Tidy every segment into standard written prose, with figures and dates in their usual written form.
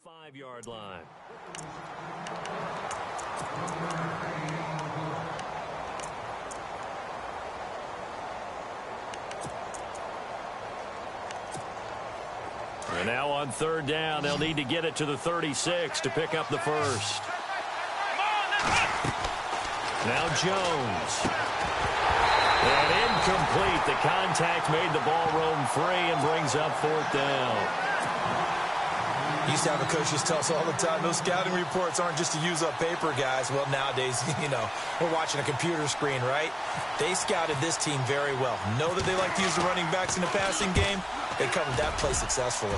5-yard line. And now on third down, they'll need to get it to the 36 to pick up the first. Now Jones. And incomplete. The contact made the ball roam free and brings up fourth down. Used to have a coach just tell us all the time, those scouting reports aren't just to use up paper, guys. Well, nowadays, we're watching a computer screen, right? They scouted this team very well. Know that they like to use the running backs in the passing game. They covered that play successfully.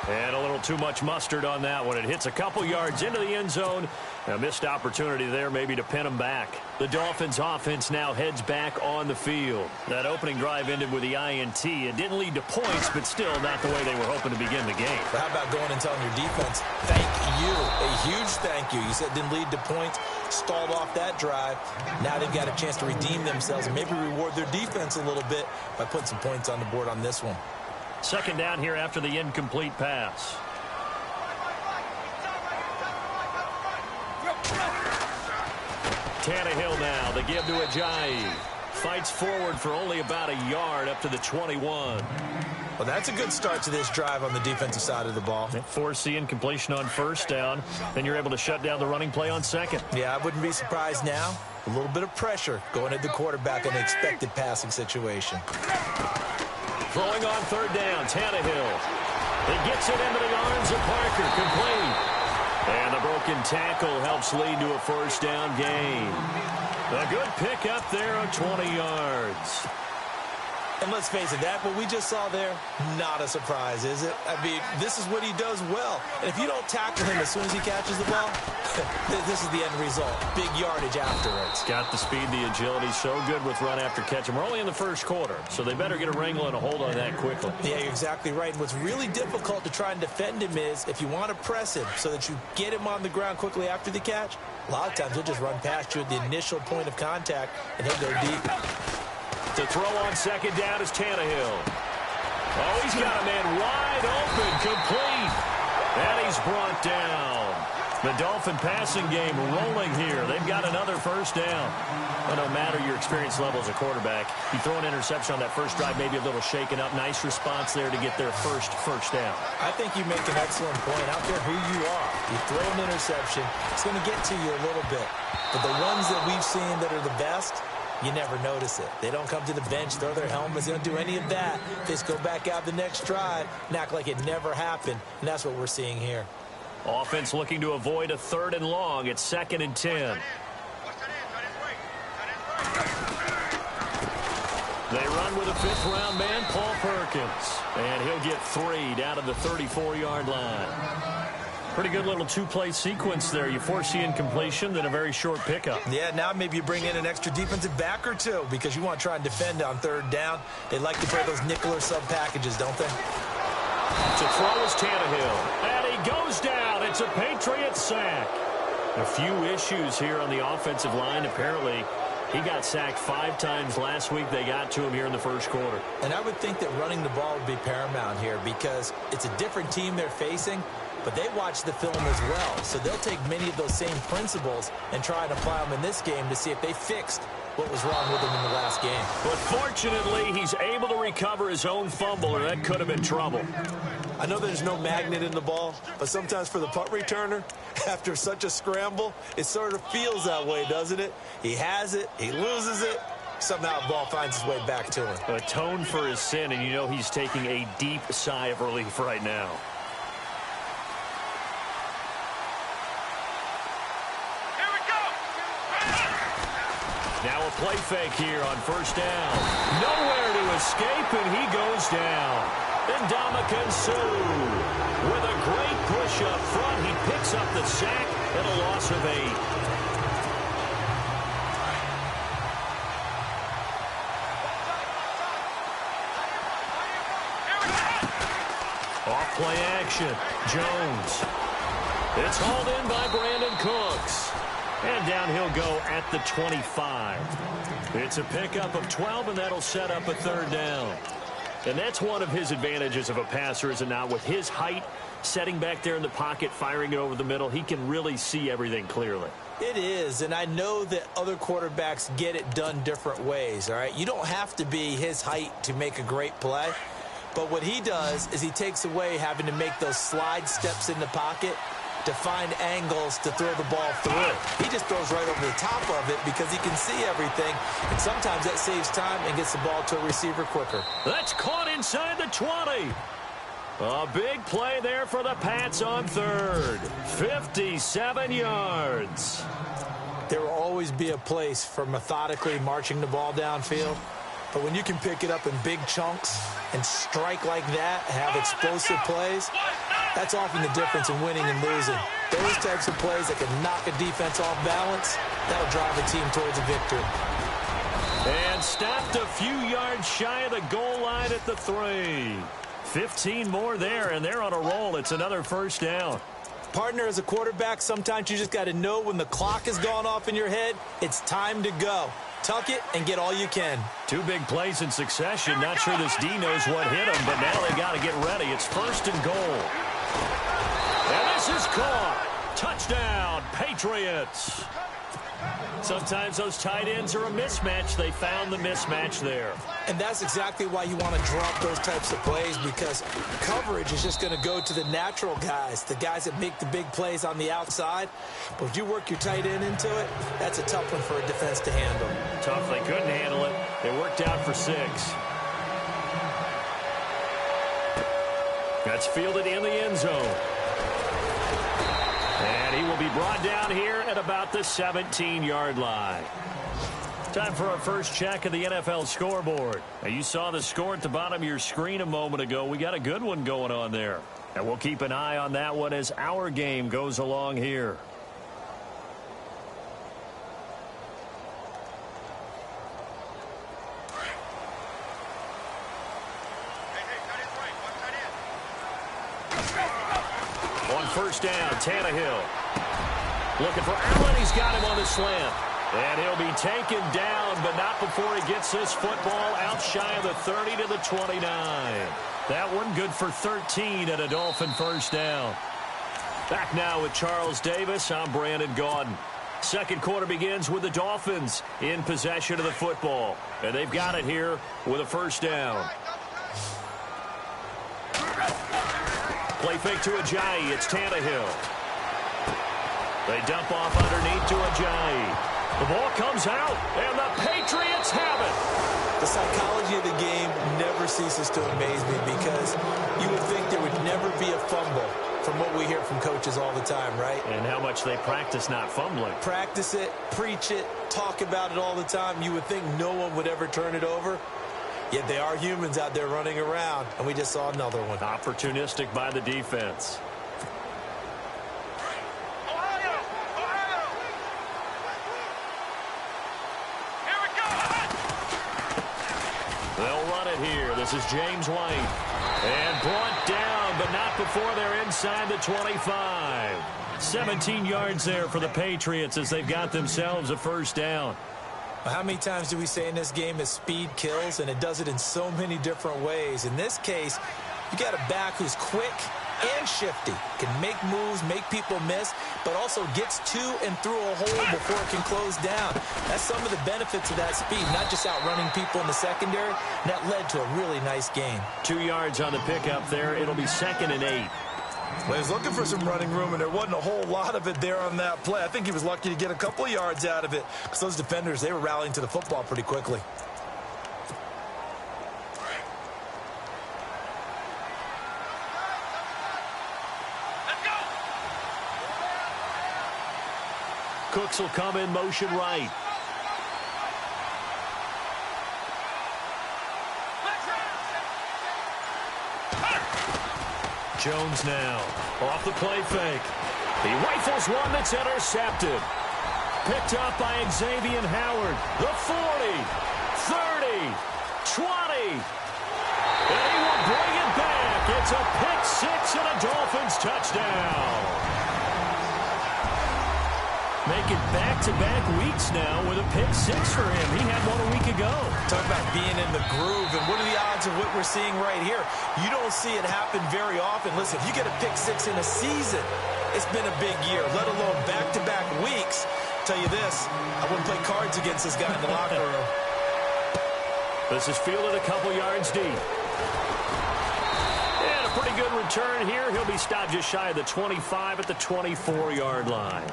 And a little too much mustard on that one. It hits a couple yards into the end zone. A missed opportunity there maybe to pin them back. The Dolphins offense now heads back on the field. That opening drive ended with the INT. It didn't lead to points, but still not the way they were hoping to begin the game. But how about going and telling your defense, thank you, a huge thank you. You said it didn't lead to points, stalled off that drive. Now they've got a chance to redeem themselves and maybe reward their defense a little bit by putting some points on the board on this one. Second down here after the incomplete pass. Tannehill now. They give to Ajayi. Fights forward for only about a yard up to the 21. Well, that's a good start to this drive on the defensive side of the ball. Force the incompletion on first down. Then you're able to shut down the running play on second. Yeah, I wouldn't be surprised now. A little bit of pressure going at the quarterback in an expected passing situation. Throwing on third down, Tannehill. He gets it into the arms of Parker, complete. And the broken tackle helps lead to a first down gain. A good pickup there on 20 yards. And let's face it, that what we just saw there, not a surprise, is it? I mean, this is what he does well. And if you don't tackle him as soon as he catches the ball, this is the end result. Big yardage afterwards. Got the speed, the agility, so good with run after catch. And we're only in the first quarter, so they better get a wrangle and a hold on that quickly. Yeah, you're exactly right. And what's really difficult to try and defend him is if you want to press him so that you get him on the ground quickly after the catch, a lot of times he'll just run past you at the initial point of contact, and he'll go deep. To throw on second down is Tannehill. Oh, he's got a man wide open, complete. And he's brought down. The Dolphin passing game rolling here. They've got another first down. Well, no matter your experience level as a quarterback, you throw an interception on that first drive, maybe a little shaken up. Nice response there to get their first down. I think you make an excellent point. I don't care who you are. You throw an interception, it's going to get to you a little bit. But the ones that we've seen that are the best, you never notice it. They don't come to the bench, throw their helmets. They don't do any of that. They just go back out the next drive and act like it never happened. And that's what we're seeing here. Offense looking to avoid a third and long. It's 2nd and 10. They run with a fifth-round man, Paul Perkins. And he'll get 3 down to the 34-yard line. Pretty good little two-play sequence there. You force the incompletion, then a very short pickup. Yeah, now maybe you bring in an extra defensive back or two because you want to try and defend on third down. They like to play those nickel or sub packages, don't they? To throw is Tannehill. And he goes down. It's a Patriot sack. A few issues here on the offensive line. Apparently, he got sacked 5 times last week. They got to him here in the first quarter. And I would think that running the ball would be paramount here because it's a different team they're facing. But they watch the film as well, so they'll take many of those same principles and try and apply them in this game to see if they fixed what was wrong with them in the last game. But fortunately, he's able to recover his own fumble, or that could have been trouble. I know there's no magnet in the ball, but sometimes for the punt returner, after such a scramble, it sort of feels that way, doesn't it? He has it, he loses it, somehow the ball finds its way back to him. Atone for his sin, and you know he's taking a deep sigh of relief right now. Now a play fake here on first down. Nowhere to escape, and he goes down. And Ndamukong Suh with a great push up front. He picks up the sack and a loss of 8. Off play action. Jones. It's hauled in by Brandon Cooks. And down he'll go at the 25. It's a pickup of 12, and that'll set up a third down. And that's one of his advantages of a passer, is it not? With his height, setting back there in the pocket, firing it over the middle, he can really see everything clearly. It is, and I know that other quarterbacks get it done different ways, all right? You don't have to be his height to make a great play, but what he does is he takes away having to make those slide steps in the pocket to find angles to throw the ball through. He just throws right over the top of it because he can see everything, and sometimes that saves time and gets the ball to a receiver quicker. That's caught inside the 20. A big play there for the Pats on third. 57 yards. There will always be a place for methodically marching the ball downfield, but when you can pick it up in big chunks and strike like that, have explosive plays, that's often the difference in winning and losing. Those types of plays that can knock a defense off balance, that'll drive a team towards a victory. And stopped a few yards shy of the goal line at the 3. 15 more there, and they're on a roll. It's another first down. Partner, as a quarterback, sometimes you just got to know when the clock has gone off in your head, it's time to go. Tuck it and get all you can. 2 big plays in succession. Not sure this D knows what hit him, but now they got to get ready. It's first and goal. And this is caught. Touchdown, Patriots. Sometimes those tight ends are a mismatch. They found the mismatch there. And that's exactly why you want to drop those types of plays, because coverage is just going to go to the natural guys, the guys that make the big plays on the outside. But if you work your tight end into it, that's a tough one for a defense to handle. Tough. They couldn't handle it. They worked out for 6. That's fielded in the end zone. And he will be brought down here at about the 17-yard line. Time for our first check of the NFL scoreboard. Now, you saw the score at the bottom of your screen a moment ago. We got a good one going on there. And we'll keep an eye on that one as our game goes along here. On first down, Tannehill. Looking for Allen. He's got him on the slant. And he'll be taken down, but not before he gets this football out shy of the 30 to the 29. That one good for 13 at a Dolphin first down. Back now with Charles Davis. I'm Brandon Gaudin. Second quarter begins with the Dolphins in possession of the football. And they've got it here with a first down. Play fake to Ajayi. It's Tannehill. They dump off underneath to Ajayi. The ball comes out, and the Patriots have it. The psychology of the game never ceases to amaze me, because you would think there would never be a fumble from what we hear from coaches all the time, right? And how much they practice not fumbling. Practice it, preach it, talk about it all the time. You would think no one would ever turn it over. Yet they are humans out there running around, and we just saw another one. Opportunistic by the defense. They'll run it here. This is James White. And brought down, but not before they're inside the 25. 17 yards there for the Patriots as they've got themselves a first down. How many times do we say in this game that speed kills, and it does it in so many different ways? In this case, you got a back who's quick and shifty, can make moves, make people miss, but also gets to and through a hole before it can close down. That's some of the benefits of that speed, not just outrunning people in the secondary. And that led to a really nice game. 2 yards on the pickup there. It'll be 2nd and 8. Well, he was looking for some running room, and there wasn't a whole lot of it there on that play. I think he was lucky to get a couple of yards out of it, because those defenders, they were rallying to the football pretty quickly. Cooks will come in motion right. Jones now off the play fake. He rifles one that's intercepted. Picked up by Xavier Howard. The 40, 30, 20. And he will bring it back. It's a pick 6 and a Dolphins touchdown. Making back-to-back weeks now with a pick six for him. He had one a week ago. Talk about being in the groove, and what are the odds of what we're seeing right here? You don't see it happen very often. Listen, if you get a pick six in a season, it's been a big year, let alone back-to-back weeks. Tell you this, I wouldn't play cards against this guy in the locker room. This is fielded a couple yards deep. And a pretty good return here. He'll be stopped just shy of the 25 at the 24-yard line.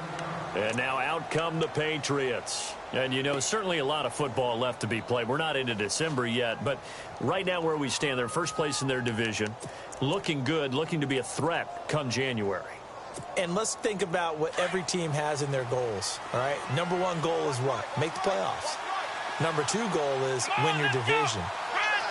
And now out come the Patriots. And, you know, certainly a lot of football left to be played. We're not into December yet, but right now where we stand, they're first place in their division. Looking good, looking to be a threat come January. And let's think about what every team has in their goals, all right? Number one goal is what? Make the playoffs. Number two goal is win your division.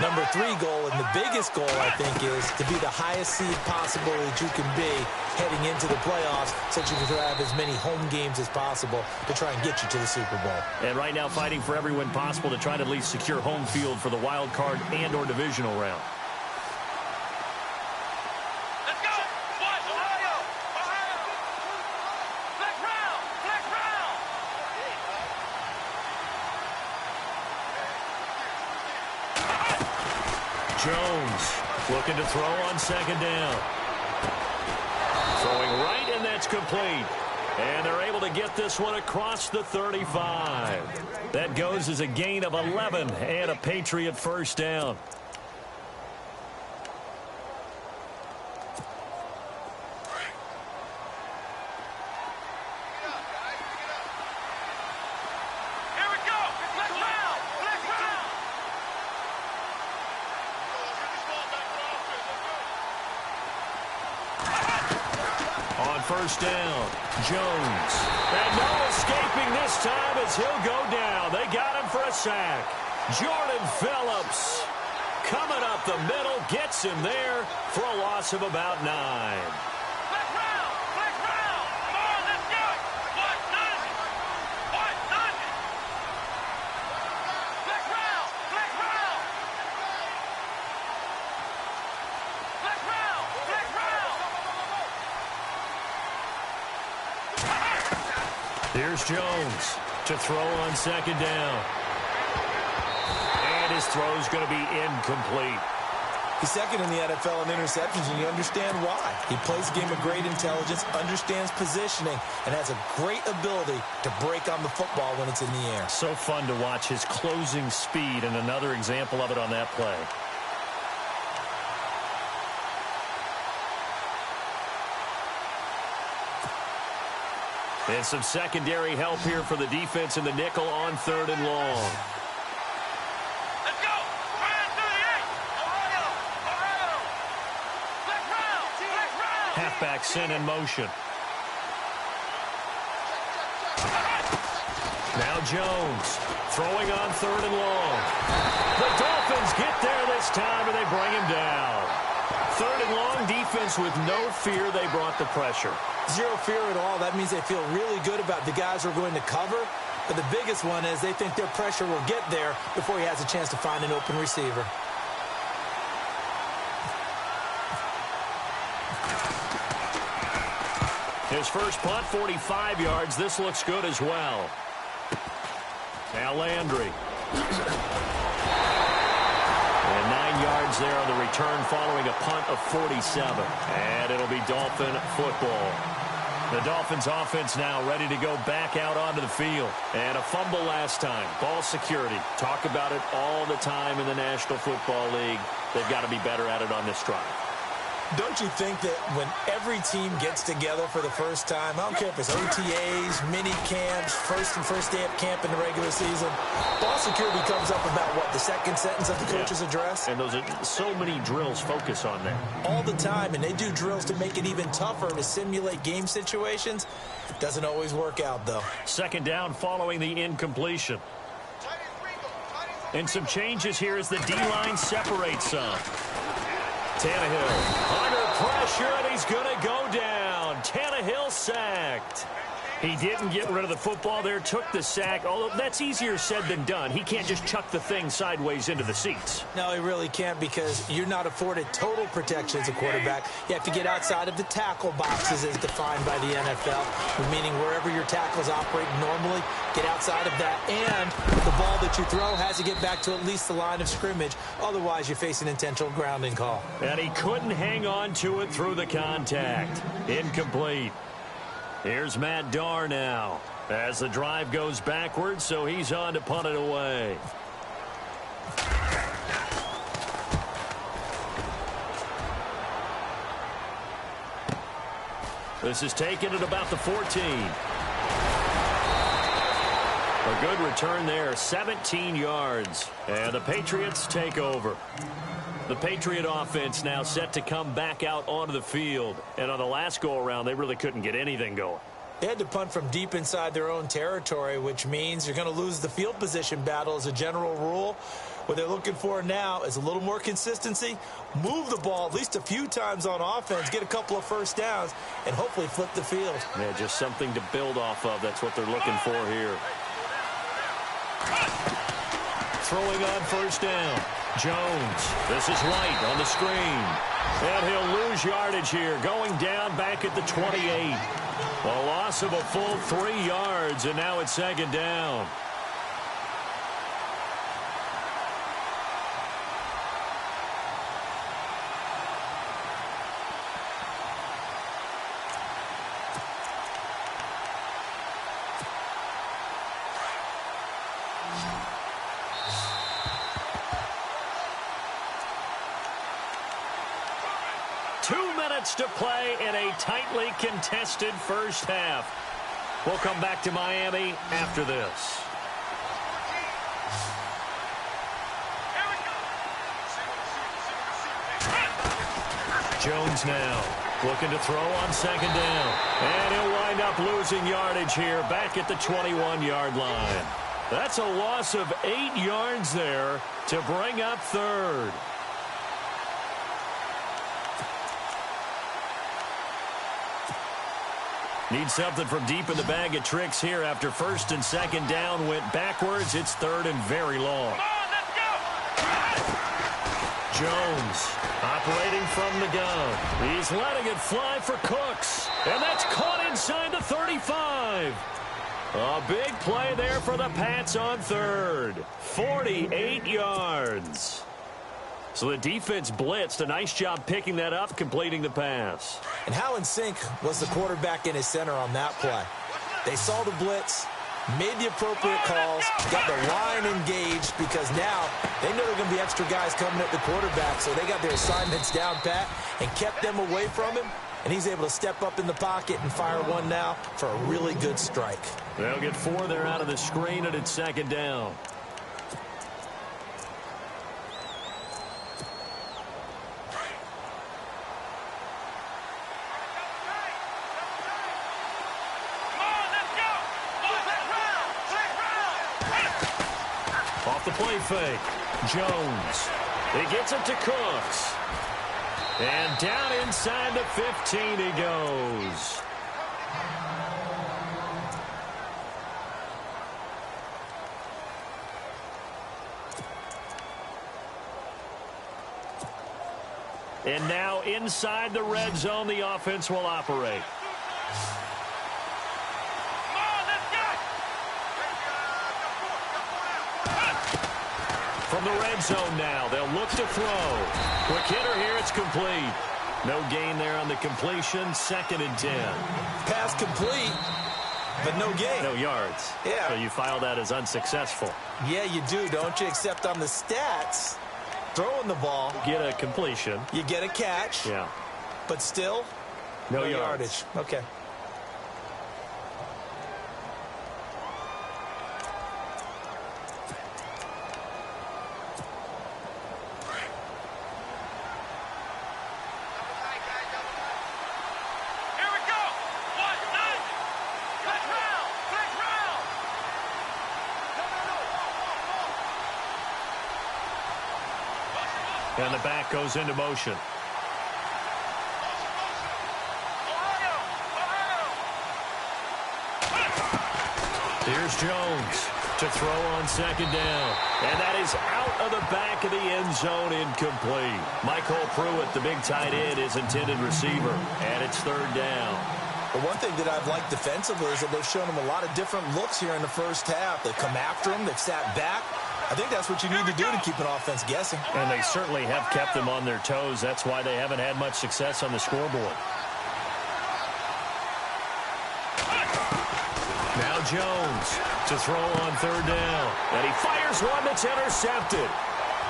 Number three goal, and the biggest goal, I think, is to be the highest seed possible that you can be heading into the playoffs so that you can have as many home games as possible to try and get you to the Super Bowl. And right now fighting for every win possible to try to at least secure home field for the wild card and or divisional round. Jones looking to throw on second down. Throwing right, and that's complete. And they're able to get this one across the 35. That goes as a gain of 11 and a Patriot first down. First down, Jones. And no escaping this time as he'll go down. They got him for a sack. Jordan Phillips coming up the middle, gets him there for a loss of about 9. Here's Jones to throw on second down. And his throw's going to be incomplete. He's second in the NFL in interceptions, and you understand why. He plays a game of great intelligence, understands positioning, and has a great ability to break on the football when it's in the air. So fun to watch his closing speed, and another example of it on that play. And some secondary help here for the defense in the nickel on third and long. Let's go! Ryan through the 8. Halfback sent in motion. Now Jones throwing on third and long. The Dolphins get there this time, and they bring him down. Third and long, defense with no fear. They brought the pressure. Zero fear at all. That means they feel really good about the guys who are going to cover. But the biggest one is they think their pressure will get there before he has a chance to find an open receiver. His first punt, 45 yards. This looks good as well. Now Landry. And 9 yards there on the return following a punt of 47. And it'll be Dolphin football. The Dolphins offense now ready to go back out onto the field. And a fumble last time. Ball security. Talk about it all the time in the National Football League. They've got to be better at it on this drive. Don't you think that when every team gets together for the first time, I don't care if it's OTAs, mini camps, first day of camp in the regular season, ball security comes up about, what, the second sentence of the coach's address? And those are so many drills focus on that. All the time, and they do drills to make it even tougher to simulate game situations. Doesn't always work out, though. Second down following the incompletion. And some changes here as the D-line separates some. Tannehill under pressure, and he's going to go down. Tannehill sacked. He didn't get rid of the football there, took the sack, although that's easier said than done. He can't just chuck the thing sideways into the seats. No, he really can't, because you're not afforded total protection as a quarterback. You have to get outside of the tackle boxes as defined by the NFL, meaning wherever your tackles operate normally, get outside of that, and the ball that you throw has to get back to at least the line of scrimmage. Otherwise, you face an intentional grounding call. And he couldn't hang on to it through the contact. Incomplete. Here's Matt Darr now as the drive goes backwards, so he's on to punt it away. This is taken at about the 14. A good return there, 17 yards. And the Patriots take over. The Patriot offense now set to come back out onto the field. And on the last go-around, they really couldn't get anything going. They had to punt from deep inside their own territory, which means you're going to lose the field position battle as a general rule. What they're looking for now is a little more consistency, move the ball at least a few times on offense, get a couple of first downs, and hopefully flip the field. Yeah, just something to build off of. That's what they're looking for here. Throwing on first down. Jones. This is White on the screen. And he'll lose yardage here, going down back at the 28. A loss of a full 3 yards, and now it's second down. To play in a tightly contested first half. We'll come back to Miami after this. Jones now looking to throw on second down. And he'll wind up losing yardage here back at the 21-yard line. That's a loss of 8 yards there to bring up third. Need something from deep in the bag of tricks here after first and second down went backwards. It's third and very long. Come on, let's go! Jones operating from the gun. He's letting it fly for Cooks. And that's caught inside the 35. A big play there for the Pats on third. 48 yards. So the defense blitzed. A nice job picking that up, completing the pass. And how in sync was the quarterback in his center on that play? They saw the blitz, made the appropriate calls, got the line engaged, because now they know there are going to be extra guys coming at the quarterback, so they got their assignments down pat and kept them away from him, and he's able to step up in the pocket and fire one now for a really good strike. They'll get 4 there out of the screen, and it's second down. Off the play fake. Jones. He gets it to Cooks. And down inside the 15 he goes. And now inside the red zone, the offense will operate. From the red zone now, they'll look to throw. Quick hitter here, it's complete. No gain there on the completion, second and 10. Pass complete, but no gain. No yards. Yeah. So you file that as unsuccessful. Yeah, you do, don't you? Except on the stats, throwing the ball, Get a completion. you get a catch, Yeah. but still, No yardage. Okay. And the back goes into motion. Here's Jones to throw on second down. And that is out of the back of the end zone, incomplete. Michael Pruitt, the big tight end, is intended receiver. And it's third down. But one thing that I've liked defensively is that they've shown him a lot of different looks here in the first half. They've come after him. They've sat back. I think that's what you need to do to keep an offense guessing. And they certainly have kept them on their toes. That's why they haven't had much success on the scoreboard. Now Jones to throw on third down. And he fires one that's intercepted.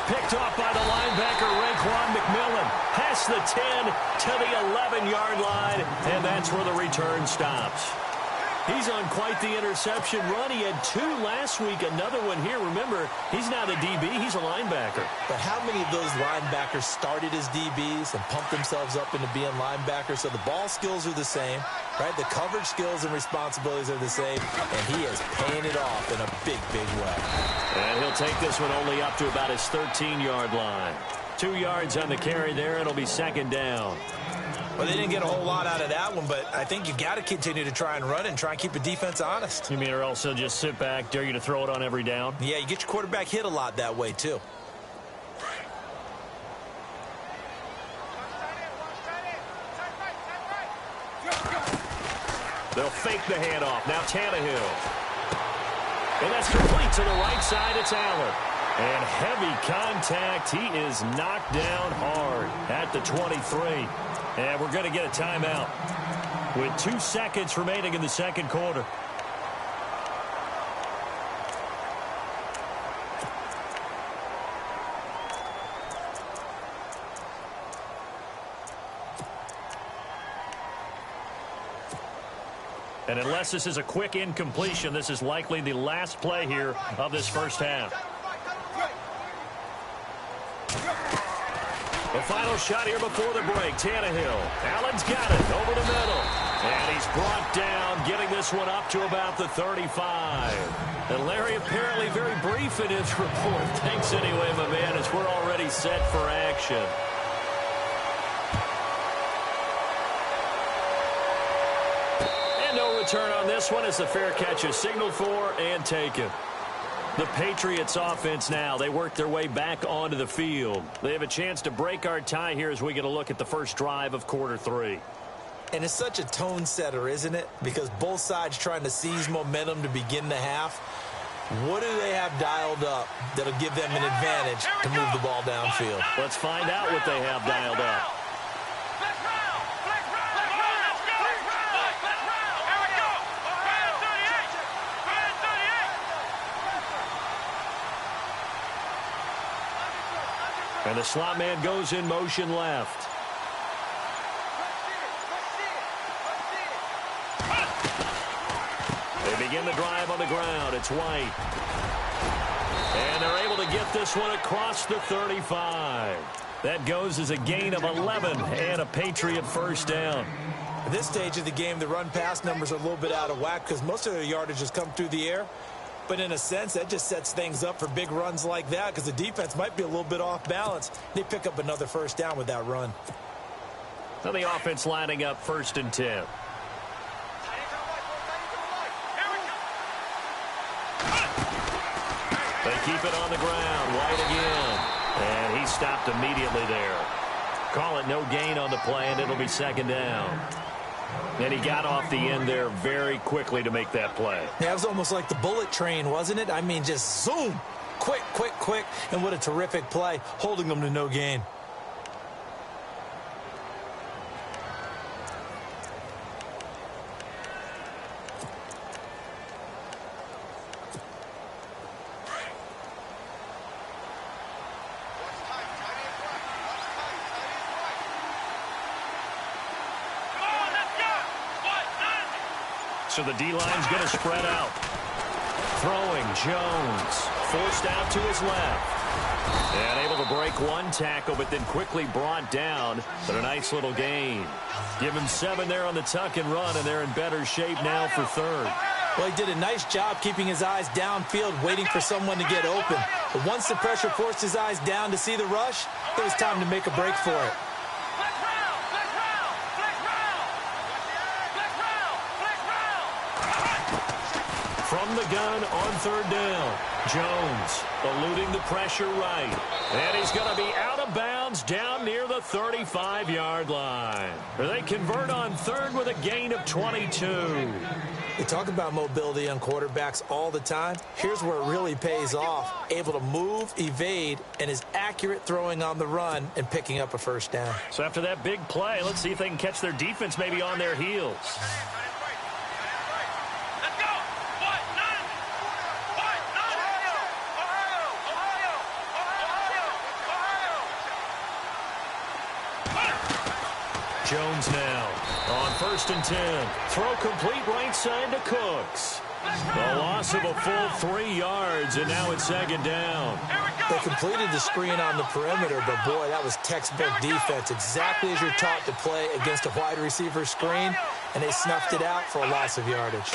Picked off by the linebacker, Raekwon McMillan. Past the 10 to the 11-yard line, and that's where the return stops. He's on quite the interception run. He had 2 last week, another one here. Remember, he's not a DB, he's a linebacker. But how many of those linebackers started as DBs and pumped themselves up into being linebackers? So the ball skills are the same, right? The coverage skills and responsibilities are the same, and he is paying it off in a big, big way. And he'll take this one only up to about his 13-yard line. 2 yards on the carry there. It'll be second down. Well, they didn't get a whole lot out of that one, but I think you got to continue to try and run and try and keep the defense honest. You mean or also just sit back, dare you to throw it on every down? Yeah, you get your quarterback hit a lot that way, too. They'll fake the handoff. Now Tannehill. And that's complete to the right side. It's Allen. And heavy contact. He is knocked down hard at the 23. And we're going to get a timeout with 2 seconds remaining in the second quarter. And unless this is a quick incompletion, this is likely the last play here of this first half. The final shot here before the break. Tannehill. Allen's got it over the middle. And he's brought down, getting this one up to about the 35. And Larry apparently very brief in his report. Thanks anyway, my man, as we're already set for action. And no return on this one as the fair catch is signaled for and taken. The Patriots offense now, they work their way back onto the field. They have a chance to break our tie here as we get a look at the first drive of quarter 3. And it's such a tone setter, isn't it? Because both sides trying to seize momentum to begin the half. What do they have dialed up that'll give them an advantage to move the ball downfield? Let's find out what they have dialed up. And the slot man goes in motion left. They begin the drive on the ground. It's White. And they're able to get this one across the 35. That goes as a gain of 11 and a Patriot first down. At this stage of the game, the run-pass numbers are a little bit out of whack because most of their yardage has come through the air. But in a sense, that just sets things up for big runs like that because the defense might be a little bit off balance. They pick up another first down with that run. Now the offense lining up 1st and 10. They keep it on the ground. White again. And he stopped immediately there. Call it no gain on the play, and it'll be second down. And he got off the end there very quickly to make that play. Yeah, it was almost like the bullet train, wasn't it? I mean, just zoom. Quick, quick, quick. And what a terrific play, holding them to no gain. So the D-line's going to spread out. Throwing, Jones. Forced out to his left. And able to break one tackle, but then quickly brought down. But a nice little gain. Give him 7 there on the tuck and run, and they're in better shape now for third. Well, he did a nice job keeping his eyes downfield, waiting for someone to get open. But once the pressure forced his eyes down to see the rush, it was time to make a break for it. From from the gun on third down. Jones eluding the pressure right. And he's going to be out of bounds down near the 35-yard line. They convert on third with a gain of 22. We talk about mobility on quarterbacks all the time. Here's where it really pays off. Able to move, evade, and is accurate throwing on the run and picking up a first down. So after that big play, let's see if they can catch their defense maybe on their heels. Let's go. Jones now on 1st and 10. Throw complete right side to Cooks. A loss of a full 3 yards, and now it's 2nd down. They completed the screen on the perimeter, but boy, that was textbook defense. Exactly as you're taught to play against a wide receiver screen, and they snuffed it out for a loss of yardage.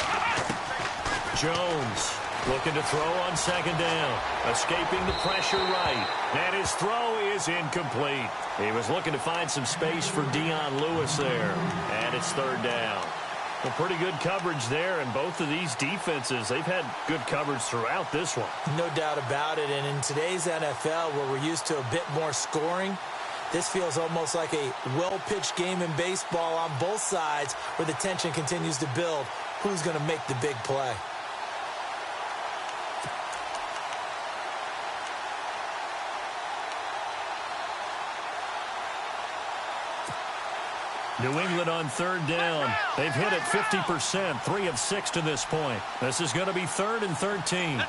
Jones looking to throw on 2nd down. Escaping the pressure right. And his throw is incomplete. He was looking to find some space for Dion Lewis there. And it's 3rd down. Well, pretty good coverage there, and both of these defenses, they've had good coverage throughout this one. No doubt about it, and in today's NFL, where we're used to a bit more scoring, this feels almost like a well-pitched game in baseball on both sides where the tension continues to build. Who's going to make the big play? New England on 3rd down. They've hit it 50%, 3 of 6 to this point. This is going to be 3rd and 13. Now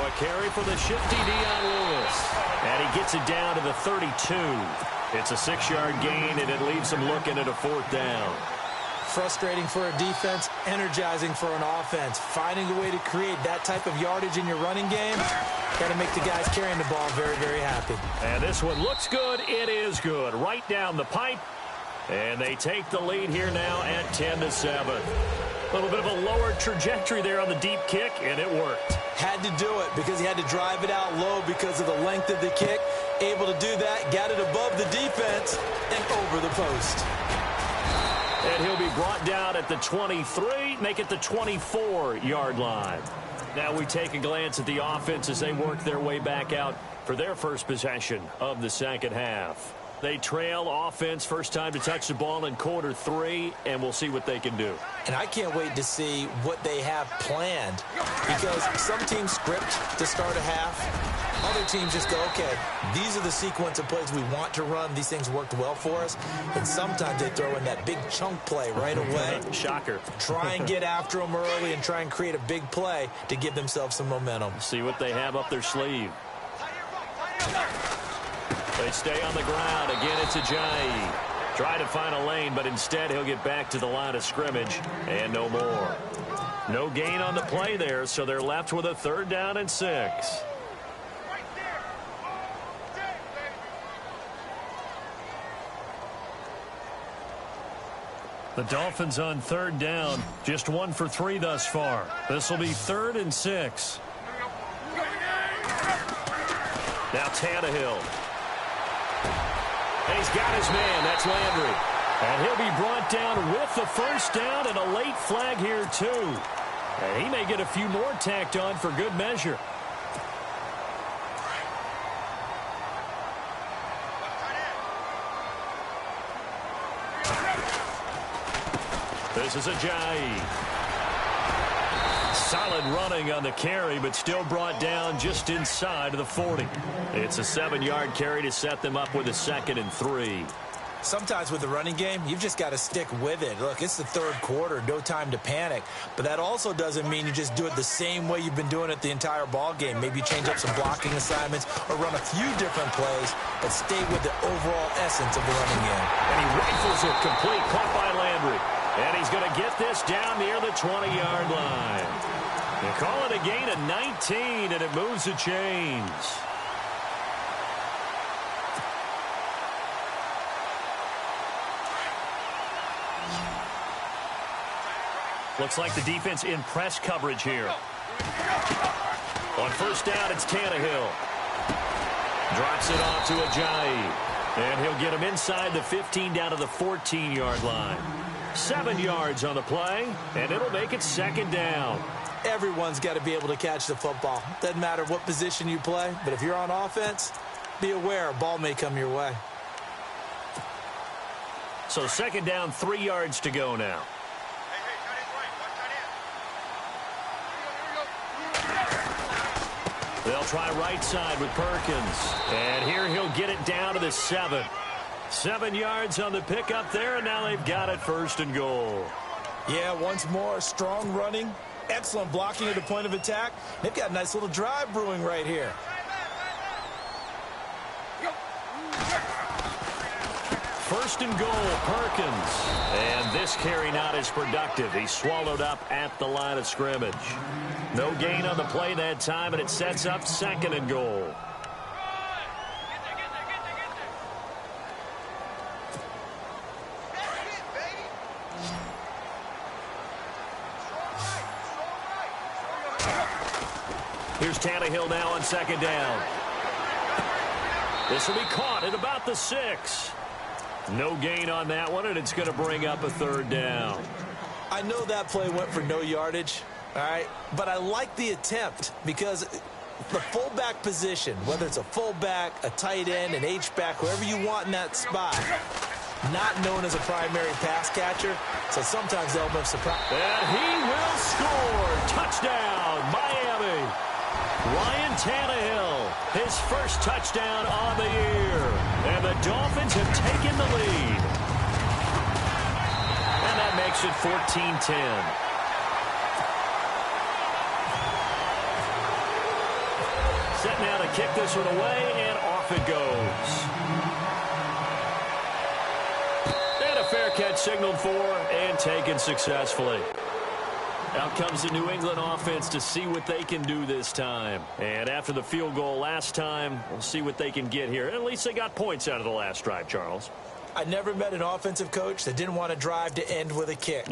a carry for the shifty Dion Lewis. And he gets it down to the 32. It's a 6-yard gain, and it leaves him looking at a 4th down. Frustrating for a defense, energizing for an offense. Finding a way to create that type of yardage in your running game, got to make the guys carrying the ball very, very happy. And this one looks good. It is good. Right down the pipe. And they take the lead here now at 10-7. A little bit of a lower trajectory there on the deep kick, and it worked. Had to do it because he had to drive it out low because of the length of the kick. Able to do that, got it above the defense and over the post. And he'll be brought down at the 23, make it the 24-yard line. Now we take a glance at the offense as they work their way back out for their first possession of the second half. They trail offense, first time to touch the ball in quarter 3, and we'll see what they can do. And I can't wait to see what they have planned, because some teams script to start a half. Other teams just go, okay, these are the sequence of plays we want to run. These things worked well for us. And sometimes they throw in that big chunk play right away. Shocker. Try and get after them early and try and create a big play to give themselves some momentum. See what they have up their sleeve. They stay on the ground. Again, it's Ajayi. Try to find a lane, but instead he'll get back to the line of scrimmage and no more. No gain on the play there, so they're left with a 3rd down and 6. The Dolphins on 3rd down, just 1 for 3 thus far. This will be 3rd and 6. Now Tannehill. And he's got his man. That's Landry. And he'll be brought down with the first down and a late flag here, too. And he may get a few more tacked on for good measure. This is Ajayi. Solid running on the carry, but still brought down just inside of the 40. It's a 7-yard carry to set them up with a 2nd and 3. Sometimes with the running game, you've just got to stick with it. Look, it's the 3rd quarter, no time to panic. But that also doesn't mean you just do it the same way you've been doing it the entire ball game. Maybe change up some blocking assignments or run a few different plays, but stay with the overall essence of the running game. And he rifles it complete, caught by Landry. And he's going to get this down near the 20-yard line. They call it a gain of 19, and it moves the chains. Looks like the defense in press coverage here. On 1st down, it's Tannehill. Drops it off to Ajayi. And he'll get him inside the 15 down to the 14-yard line. 7 yards on the play, and it'll make it second down. Everyone's got to be able to catch the football. Doesn't matter what position you play, but if you're on offense, be aware a ball may come your way. So second down, 3 yards to go now. They'll try right side with Perkins. And here he'll get it down to the 7. 7 yards on the pickup there, and now they've got it first and goal. Yeah, once more, strong running, excellent blocking at the point of attack. They've got a nice little drive brewing right here. First and goal, Perkins. And this carry not as productive. He's swallowed up at the line of scrimmage. No gain on the play that time, and it sets up second and goal. Here's Tannehill now on second down. This will be caught at about the 6. No gain on that one, and it's going to bring up a third down. I know that play went for no yardage, all right, but I like the attempt because the fullback position, whether it's a fullback, a tight end, an H-back, whoever you want in that spot, not known as a primary pass catcher, so sometimes they'll have surprise. And he will score. Touchdown, Miami. Ryan Tannehill, his first touchdown on the year. And the Dolphins have taken the lead. And that makes it 14-10. Set now to kick this one away, and off it goes. And a fair catch signaled for and taken successfully. Out comes the New England offense to see what they can do this time. And after the field goal last time, we'll see what they can get here. At least they got points out of the last drive, Charles. I never met an offensive coach that didn't want to drive to end with a kick.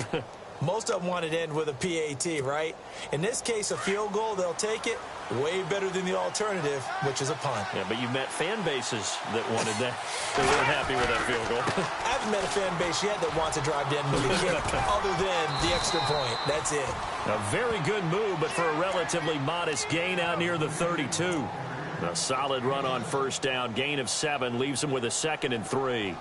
Most of them wanted to end with a PAT, right? In this case, a field goal, they'll take it. Way better than the alternative, which is a punt. Yeah, but you met fan bases that wanted that. They weren't happy with that field goal. I haven't met a fan base yet that wants to drive to end with a kick, other than the extra point. That's it. A very good move, but for a relatively modest gain out near the 32. A solid run on first down. Gain of 7 leaves them with a 2nd and 3.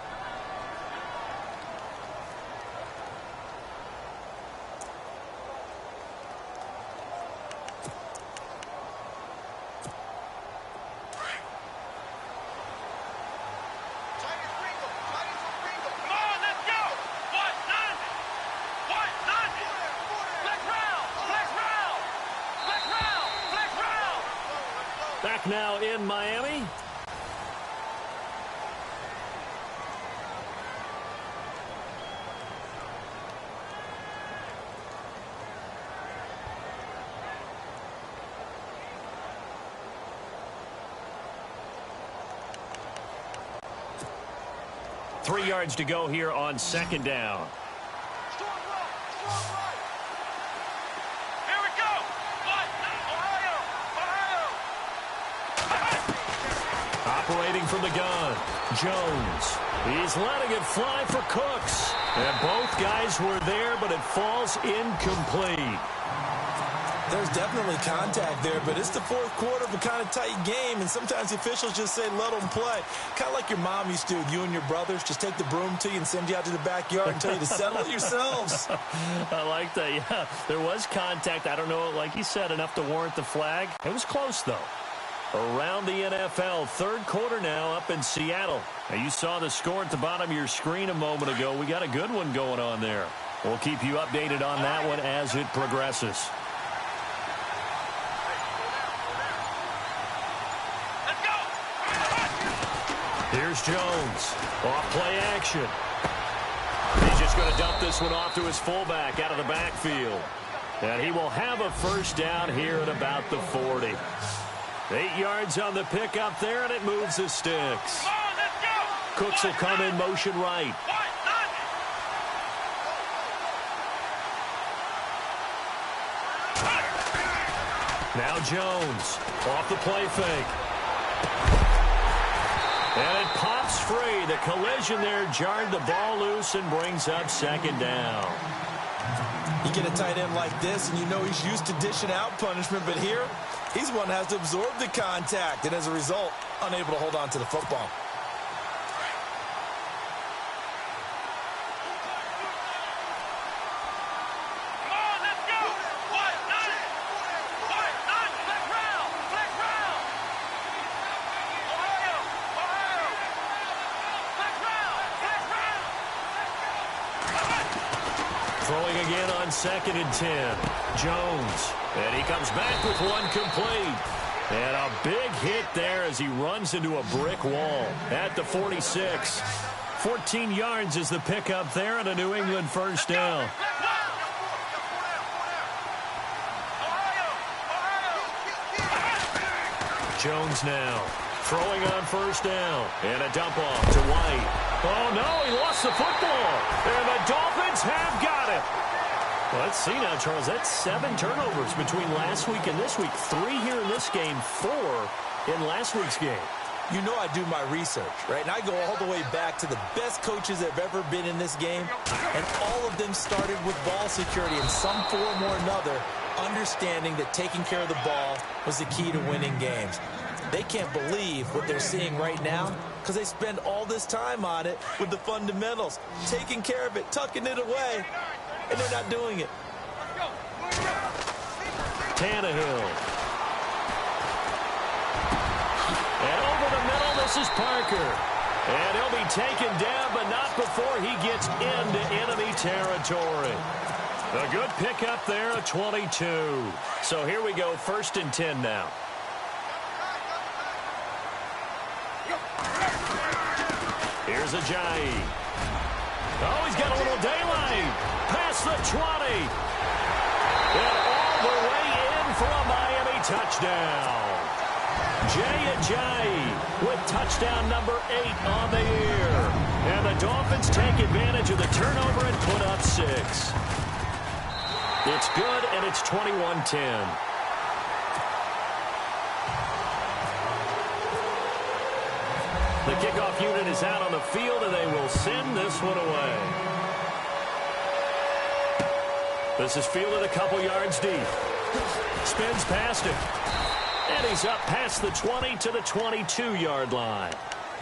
Back now in Miami. Three yards to go here on second down. Operating from the gun, Jones. He's letting it fly for Cooks. And both guys were there, but it falls incomplete. There's definitely contact there, but it's the fourth quarter of a kind of tight game, and sometimes the officials just say, let them play. Kind of like your mom used to with you and your brothers. Just take the broom to you and send you out to the backyard and tell you to settle it yourselves. I like that, yeah. There was contact. I don't know, like you said, enough to warrant the flag. It was close, though. Around the NFL, third quarter now up in Seattle. Now, you saw the score at the bottom of your screen a moment ago. We got a good one going on there. We'll keep you updated on that one as it progresses. Here's Jones. Off play action. He's just going to dump this one off to his fullback out of the backfield. And he will have a first down here at about the 40. 8 yards on the pickup there, and it moves the sticks. Cooks will come in motion right. Now Jones off the play fake. And it pops breaks free. The collision there jarred the ball loose and brings up second down. You get a tight end like this, and you know he's used to dishing out punishment, but here, he's one that has to absorb the contact, and as a result, unable to hold on to the football. Throwing again on 2nd and 10. Jones. And he comes back with one complete. And a big hit there as he runs into a brick wall at the 46. 14 yards is the pickup there and a New England first down. Jones now throwing on first down. And a dump off to White. Oh, no, he lost the football. And the Dolphins have got it. Well, let's see now, Charles. That's 7 turnovers between last week and this week. 3 here in this game, 4 in last week's game. You know I do my research, right? And I go all the way back to the best coaches that have ever been in this game. And all of them started with ball security in some form or another, understanding that taking care of the ball was the key to winning games. They can't believe what they're seeing right now because they spend all this time on it with the fundamentals, taking care of it, tucking it away, and they're not doing it. Tannehill. And over the middle, this is Parker. And he'll be taken down, but not before he gets into enemy territory. A good pickup there, a 22. So here we go, 1st and 10 now. Here's Ajayi. Oh, he's got a little daylight. Past the 20. And all the way in for a Miami touchdown. Jay Ajayi with touchdown number 8 on the year. And the Dolphins take advantage of the turnover and put up 6. It's good, and it's 21-10. The kickoff unit is out on the field, and they will send this one away. This is fielded a couple yards deep. Spins past him. And he's up past the 20 to the 22-yard line.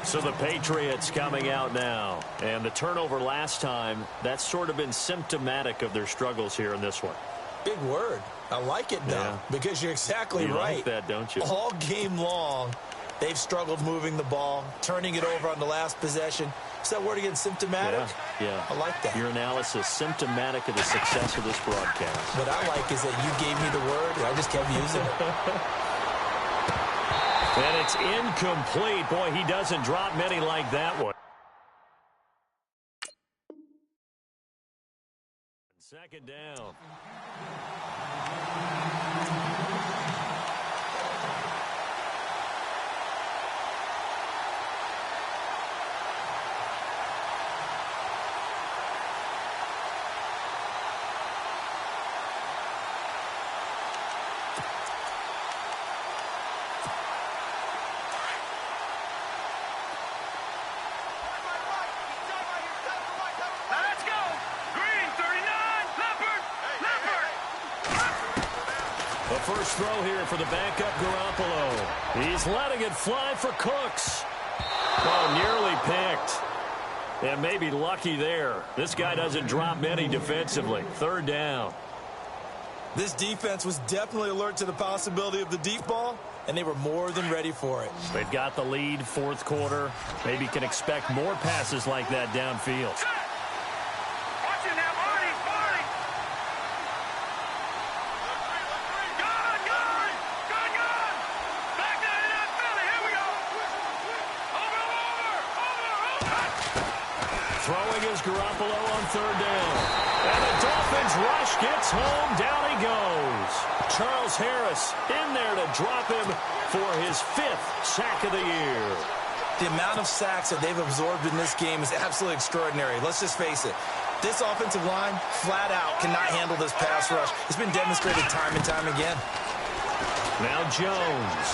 So the Patriots coming out now. And the turnover last time, that's sort of been symptomatic of their struggles here in this one. Big word. I like it, though, because you're exactly right. You like that, don't you? All game long, they've struggled moving the ball, turning it over on the last possession. Is that word again, symptomatic? Yeah. I like that. Your analysis, symptomatic of the success of this broadcast. What I like is that you gave me the word, and I just kept using it. And it's incomplete. Boy, he doesn't drop many like that one. 2nd down. First throw here for the backup Garoppolo. He's letting it fly for Cooks. Oh, nearly picked. And maybe lucky there. This guy doesn't drop many defensively. 3rd down. This defense was definitely alert to the possibility of the deep ball, and they were more than ready for it. They've got the lead, 4th quarter. Maybe can expect more passes like that downfield. Throwing is Garoppolo on 3rd down. And the Dolphins rush gets home. Down he goes. Charles Harris in there to drop him for his 5th sack of the year. The amount of sacks that they've absorbed in this game is absolutely extraordinary. Let's just face it. This offensive line, flat out, cannot handle this pass rush. It's been demonstrated time and time again. Now Jones.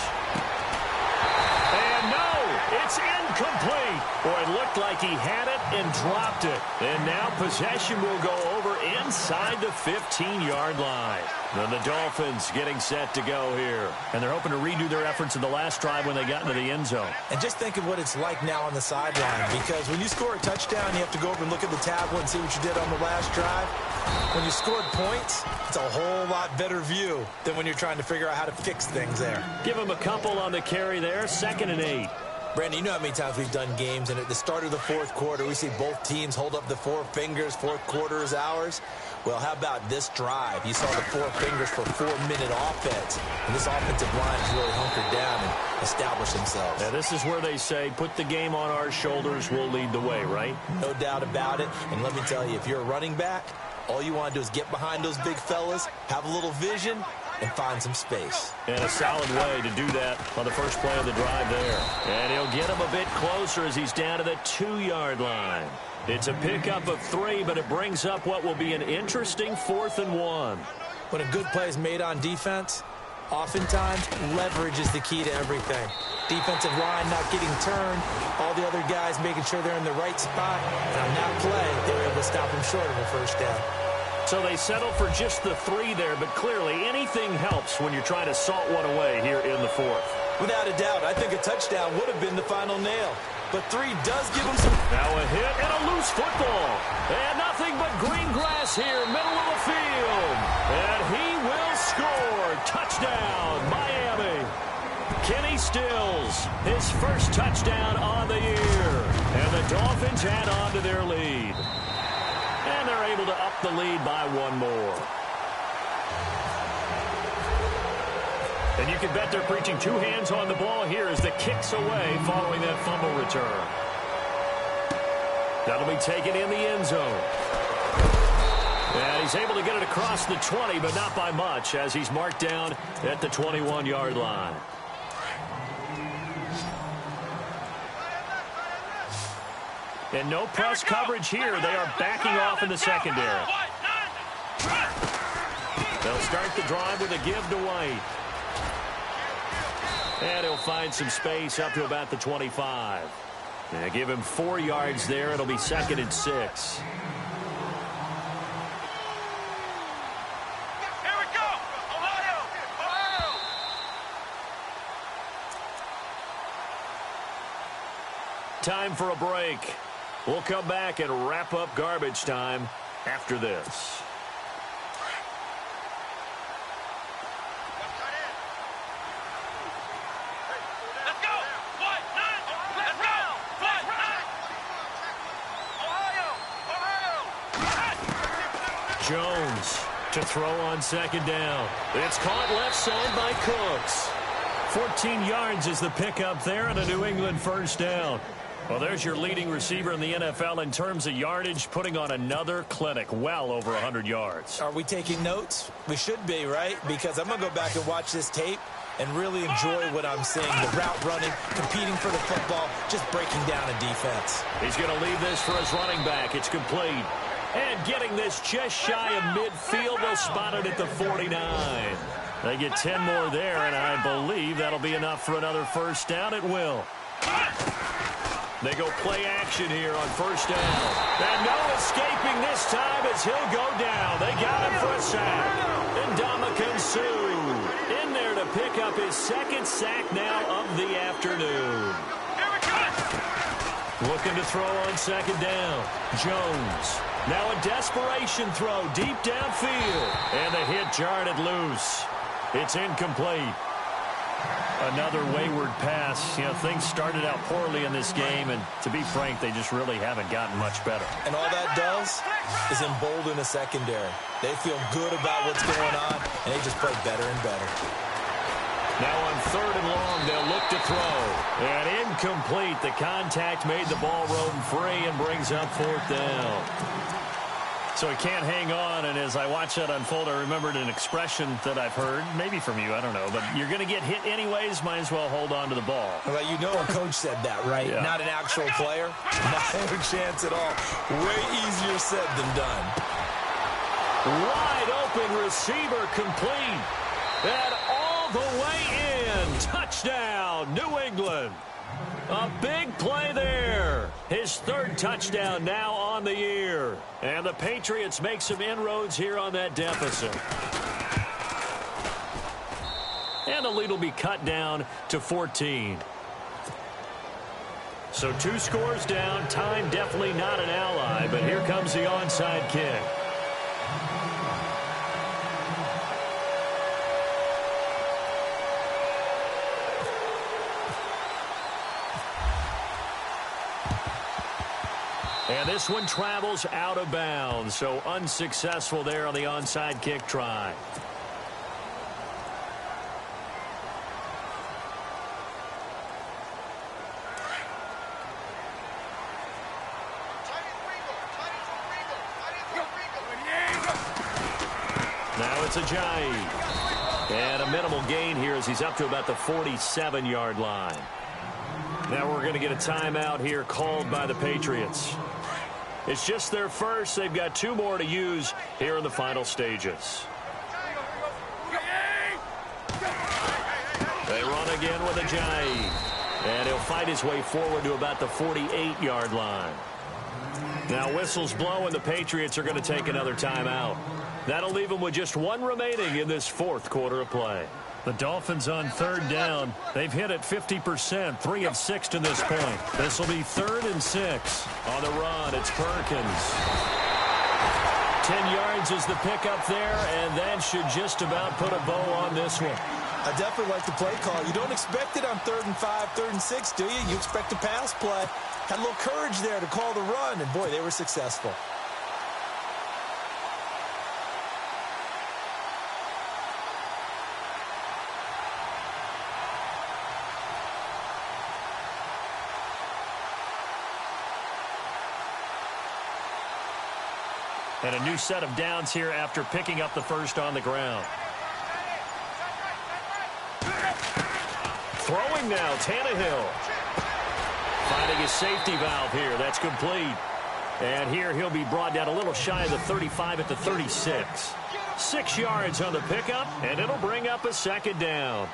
And no! It's incomplete. Boy, it looked like he had it and dropped it. And now possession will go over inside the 15-yard line. And the Dolphins getting set to go here. And they're hoping to redo their efforts in the last drive when they got into the end zone. And just think of what it's like now on the sideline, because when you score a touchdown, you have to go over and look at the tablet and see what you did on the last drive. When you scored points, it's a whole lot better view than when you're trying to figure out how to fix things there. Give him a couple on the carry there, 2nd and 8. Brandon, you know how many times we've done games, and at the start of the fourth quarter, we see both teams hold up the 4 fingers, fourth quarter is ours. Well, how about this drive? You saw the 4 fingers for 4-minute offense, and this offensive line has really hunkered down and established themselves. Now, this is where they say, put the game on our shoulders, we'll lead the way, right? No doubt about it, and let me tell you, if you're a running back, all you want to do is get behind those big fellas, have a little vision, and find some space. And a solid way to do that on the first play of the drive there. And he'll get him a bit closer as he's down to the 2-yard line. It's a pickup of 3, but it brings up what will be an interesting 4th and 1. When a good play is made on defense, oftentimes leverage is the key to everything. Defensive line not getting turned, all the other guys making sure they're in the right spot, and on that play, they were able to stop him short of a first down. So they settle for just the 3 there, but clearly anything helps when you're trying to salt one away here in the 4th. Without a doubt, I think a touchdown would have been the final nail. But 3 does give him some... Now a hit and a loose football. And nothing but green grass here, middle of the field. And he will score. Touchdown, Miami. Kenny Stills, his first touchdown on the year. And the Dolphins add on to their lead. And they're able to up the lead by 1 more. And you can bet they're preaching 2 hands on the ball here as the kick's away following that fumble return. That'll be taken in the end zone. And he's able to get it across the 20, but not by much as he's marked down at the 21-yard line. And no press coverage here. They are backing off in the secondary. They'll start the drive with a give to White. And he'll find some space up to about the 25. And give him 4 yards there. It'll be 2nd and 6. Here we go! Ohio! Ohio! Time for a break. We'll come back and wrap up garbage time after this. Let's go! What? Let's go! What? Ohio! Ohio! Jones to throw on 2nd down. It's caught left side by Cooks. 14 yards is the pickup there and a New England first down. Well, there's your leading receiver in the NFL in terms of yardage, putting on another clinic, well over 100 yards. Are we taking notes? We should be, right? Because I'm going to go back and watch this tape and really enjoy what I'm seeing. The route running, competing for the football, just breaking down a defense. He's going to leave this for his running back. It's complete. And getting this just shy of midfield, they'll spot it at the 49. They get 10 more there, and I believe that'll be enough for another first down. It will. They go play action here on first down. And no escaping this time as he'll go down. They got him for a sack. And Ndamukong Suh in there to pick up his 2nd sack now of the afternoon. Here we go! Looking to throw on 2nd down. Jones. Now a desperation throw deep downfield. And the hit jarred it loose. It's incomplete. Another wayward pass. You know, things started out poorly in this game, and to be frank, they just really haven't gotten much better. And all that does is embolden a secondary. They feel good about what's going on, and they just play better and better. Now on 3rd and long, they'll look to throw. And incomplete. The contact made the ball roam free and brings up 4th down. So he can't hang on, and as I watch that unfold, I remembered an expression that I've heard, maybe from you, I don't know, but you're going to get hit anyways, might as well hold on to the ball. Well, you know a coach said that, right? Yeah. Not an actual player. No chance at all. Way easier said than done. Wide open receiver complete. And all the way in. Touchdown, New England. A big play there. His third touchdown now on the year. And the Patriots make some inroads here on that deficit. And the lead will be cut down to 14. So 2 scores down. Time definitely not an ally, but here comes the onside kick. And this one travels out of bounds, so unsuccessful there on the onside kick try. Now it's Ajayi. And a minimal gain here as he's up to about the 47-yard line. Now we're going to get a timeout here called by the Patriots. It's just their first. They've got 2 more to use here in the final stages. They run again with Ajayi. And he'll fight his way forward to about the 48-yard line. Now whistles blow and the Patriots are going to take another timeout. That'll leave them with just 1 remaining in this 4th quarter of play. The Dolphins on 3rd down. They've hit it 50%, 3 of 6 to this point. This will be 3rd and 6. On the run, it's Perkins. 10 yards is the pickup there, and that should just about put a bow on this one. I definitely like the play call. You don't expect it on 3rd and 5, 3rd and 6, do you? You expect a pass play. Had a little courage there to call the run, and boy, they were successful. And a new set of downs here after picking up the first on the ground. Throwing now, Tannehill. Finding his safety valve here. That's complete. And here he'll be brought down a little shy of the 35 at the 36. 6 yards on the pickup, and it'll bring up a 2nd down.